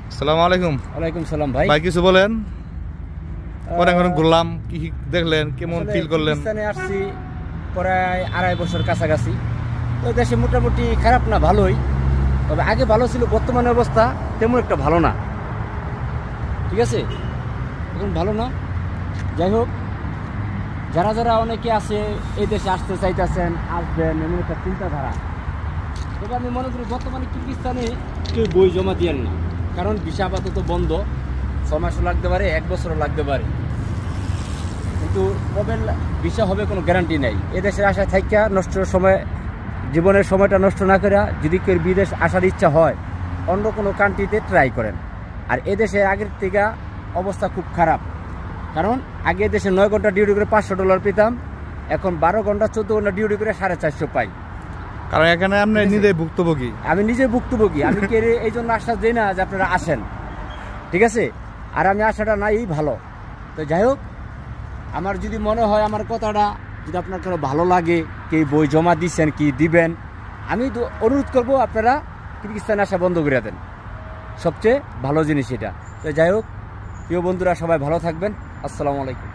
আসসালামু আলাইকুম। ওয়ালাইকুম সালাম ভাই। ভাই কিছু বলেন। অনেক ঘুরলাম, কি দেখলেন, কেমন ফিল করলেন? পাকিস্তানে আসছি প্রায় 2.5 বছর কাছাকাছি। তো দেশে মোটামুটি খারাপ না, ভালোই। তবে আগে ভালো ছিল, বর্তমানে অবস্থা তেমন একটা ভালো না। ঠিক আছে, এখন ভালো না। যাই হোক, যারা যারা অনেকে আছে এই দেশে আসতে চাইতেছেন, আসবেন, এমন একটা চিন্তাধারা। তবে আমি মনে করি বর্তমানে কিরগিজস্তানে কেউ বই জমা দিয়েন না, কারণ ভিসা আপাতত বন্ধ। 6 মাসও লাগতে পারে, 1 বছরও লাগতে পারে, কিন্তু কবে ভিসা হবে কোনো গ্যারান্টি নেই। এদেশের আশায় থাইকা নষ্ট সময়, জীবনের সময়টা নষ্ট না করে যদি কেউ বিদেশ আসার ইচ্ছা হয়, অন্য কোনো কান্ট্রিতে ট্রাই করেন। আর এদেশে আগের থেকে অবস্থা খুব খারাপ, কারণ আগে দেশে 9 ঘন্টা ডিউটি করে $500 পেতাম, এখন 12 ঘন্টা 14 ঘন্টা ডিউটি করে 450 পাই। কারণ এখানে আপনি নিজে ভুক্তভোগী। আমি নিজে ভুক্তভোগী। আমি কে এই জন্য আশ্বাস দিই না যে আপনারা আসেন, ঠিক আছে। আর আমি আশাটা নাই ভালো। তো যাই হোক, আমার যদি মনে হয় আমার কথাটা যদি আপনার কারো ভালো লাগে, কে বই জমা দিচ্ছেন, কি দিবেন, আমি অনুরোধ করবো আপনারা কিরগিজস্তানে আসা বন্ধ করে দেন। সবচেয়ে ভালো জিনিস এটা। তো যাই হোক, প্রিয় বন্ধুরা সবাই ভালো থাকবেন। আসসালামু আলাইকুম।